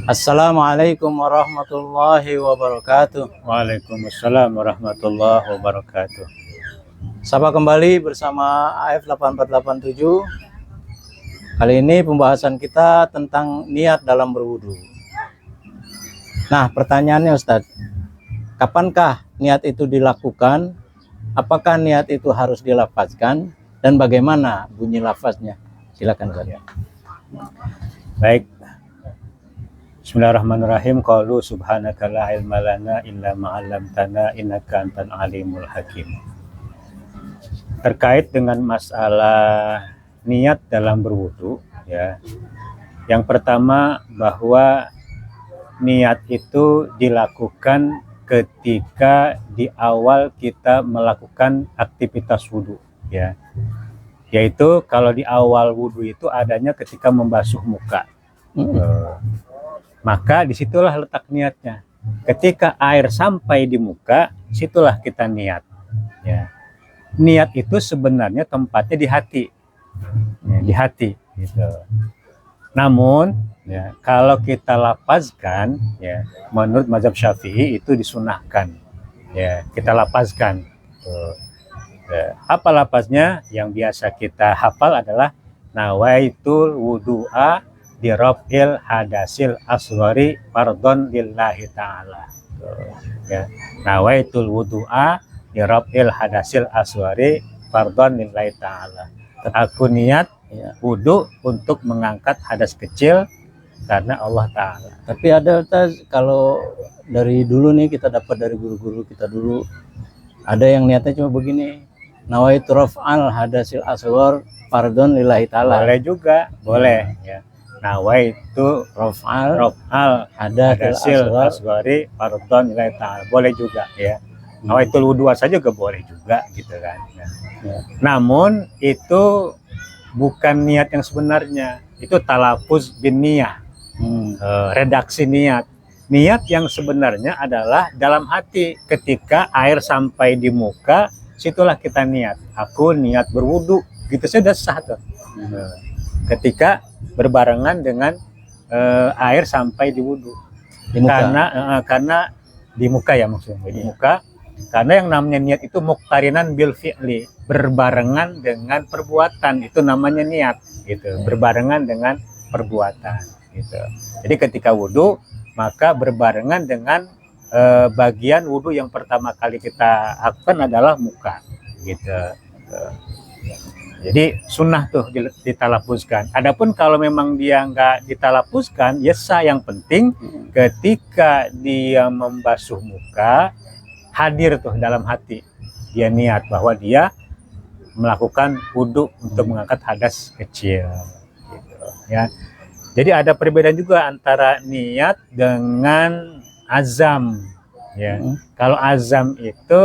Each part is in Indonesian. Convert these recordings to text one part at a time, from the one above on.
Assalamualaikum warahmatullahi wabarakatuh. Waalaikumsalam warahmatullahi wabarakatuh. Sapa kembali bersama AF8487. Kali ini pembahasan kita tentang niat dalam berwudu. Nah, pertanyaannya Ustadz, kapankah niat itu dilakukan? Apakah niat itu harus dilafazkan? Dan bagaimana bunyi lafaznya? Silakan Ustadz. Baik. Bismillahirrahmanirrahim. Qalu subhanaka la ilma lana illa ma 'allamtana innaka antal alimul hakim. Terkait dengan masalah niat dalam berwudu, ya. Yang pertama bahwa niat itu dilakukan ketika di awal kita melakukan aktivitas wudu, ya. Yaitu kalau di awal wudu itu adanya ketika membasuh muka. Maka disitulah letak niatnya. Ketika air sampai di muka, situlah kita niat. Ya. Niat itu sebenarnya tempatnya di hati, ya, di hati. Gitu. Namun, ya, kalau kita lapazkan, ya, menurut mazhab Syafi'i itu disunahkan. Ya, kita lapazkan. Ya. Apa lapaznya? Yang biasa kita hafal adalah nawaitul wudu'a di raf'il hadasil asghari fardhon lillahi ta'ala. Ya. Nawaitul wudu'a di raf'il hadasil asghari fardhon lillahi ta'ala. Aku niat wudu untuk mengangkat hadas kecil karena Allah Ta'ala. Tapi ada Ustadz, kalau dari dulu nih kita dapat dari guru-guru kita dulu, ada yang niatnya cuma begini, nawaitu raf'al hadasil asghar fardhon lillahi ta'ala. Boleh juga, boleh, ya. Nawaitu Raf'al hadasil asghari fardhon lillahi ta'ala. Boleh juga, ya. Nawaitul wudu'a saja juga boleh juga, gitu kan. Ya. Ya. Namun itu bukan niat yang sebenarnya, itu talafuz bin niyah, redaksi niat. Niat yang sebenarnya adalah dalam hati, ketika air sampai di muka, situlah kita niat. Aku niat berwudu, gitu sudah sah tuh. Ketika berbarengan dengan air sampai di wudu, karena di muka ya maksudnya, di muka. Karena yang namanya niat itu muqtarinan bil fi'li, berbarengan dengan perbuatan, itu namanya niat, gitu. Berbarengan dengan perbuatan, gitu. Jadi ketika wudu, maka berbarengan dengan bagian wudu yang pertama kali kita lakukan adalah muka, gitu. Jadi sunnah tuh ditalafuzkan. Adapun kalau memang dia nggak ditalafuzkan, ya sah. Yang penting ketika dia membasuh muka, hadir tuh dalam hati, dia niat bahwa dia melakukan wudu untuk mengangkat hadas kecil, gitu, ya. Jadi ada perbedaan juga antara niat dengan azam, ya. Kalau azam itu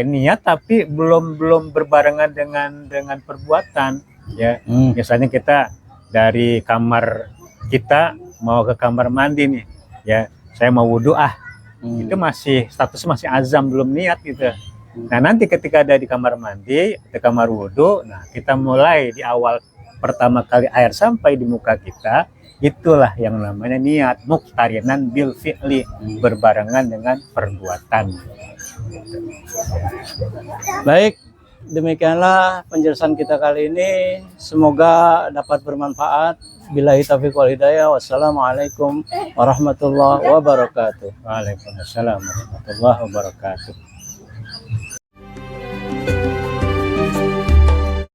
niat tapi belum berbarengan dengan perbuatan, ya. Biasanya kita dari kamar kita mau ke kamar mandi nih, ya, saya mau wudu itu masih statusnya masih azam, belum niat, gitu. Nah, nanti ketika ada di kamar mandi, di kamar wudu, nah kita mulai di awal pertama kali air sampai di muka kita, itulah yang namanya niat, muqtarinan bil fi'li, berbarengan dengan perbuatan. Baik, demikianlah penjelasan kita kali ini. Semoga dapat bermanfaat. Billahi taufiq wal hidayah. Wassalamualaikum warahmatullahi wabarakatuh. Waalaikumsalam warahmatullahi wabarakatuh.